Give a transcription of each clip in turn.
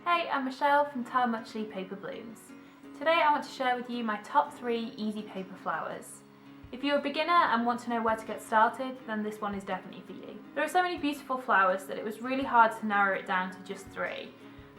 Hey, I'm Michelle from How Muchly Paper Blooms. Today I want to share with you my top 3 easy paper flowers. If you're a beginner and want to know where to get started, then this one is definitely for you. There are so many beautiful flowers that it was really hard to narrow it down to just 3.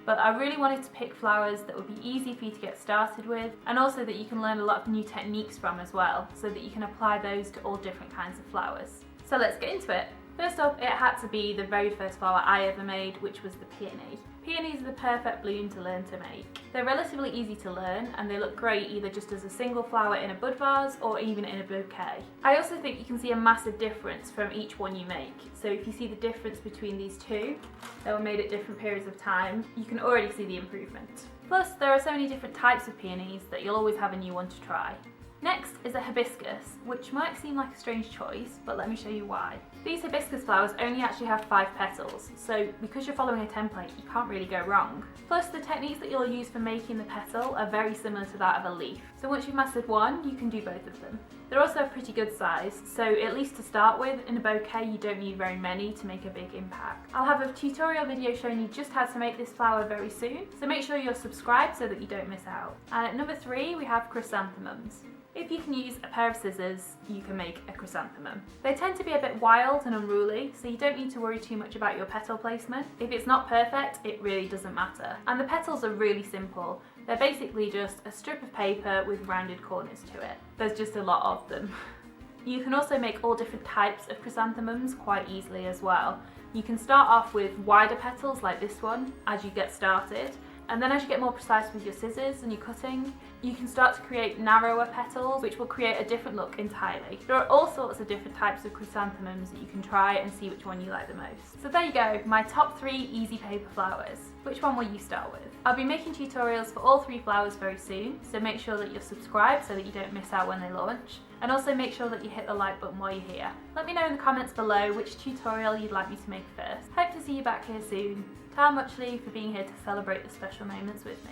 But I really wanted to pick flowers that would be easy for you to get started with, and also that you can learn a lot of new techniques from as well, so that you can apply those to all different kinds of flowers. So let's get into it. First up, it had to be the very first flower I ever made, which was the peony. Peonies are the perfect bloom to learn to make. They're relatively easy to learn and they look great either just as a single flower in a bud vase or even in a bouquet. I also think you can see a massive difference from each one you make. So if you see the difference between these two that were made at different periods of time, you can already see the improvement. Plus, there are so many different types of peonies that you'll always have a new one to try. Next is a hibiscus, which might seem like a strange choice, but let me show you why. These hibiscus flowers only actually have 5 petals, so because you're following a template, you can't really go wrong. Plus, the techniques that you'll use for making the petal are very similar to that of a leaf. So once you've mastered one, you can do both of them. They're also a pretty good size, so at least to start with, in a bouquet you don't need very many to make a big impact. I'll have a tutorial video showing you just how to make this flower very soon, so make sure you're subscribed so that you don't miss out. And at number 3 we have chrysanthemums. If you can use a pair of scissors, you can make a chrysanthemum. They tend to be a bit wild and unruly, so you don't need to worry too much about your petal placement. If it's not perfect, it really doesn't matter. And the petals are really simple. They're basically just a strip of paper with rounded corners to it. There's just a lot of them. You can also make all different types of chrysanthemums quite easily as well. You can start off with wider petals like this one as you get started. And then as you get more precise with your scissors and your cutting, you can start to create narrower petals, which will create a different look entirely. There are all sorts of different types of chrysanthemums that you can try and see which one you like the most. So there you go, my top 3 easy paper flowers. Which one will you start with? I'll be making tutorials for all 3 flowers very soon, so make sure that you're subscribed so that you don't miss out when they launch. And also make sure that you hit the like button while you're here. Let me know in the comments below which tutorial you'd like me to make first. Hope to see you back here soon. How Muchly for being here to celebrate the special moments with me.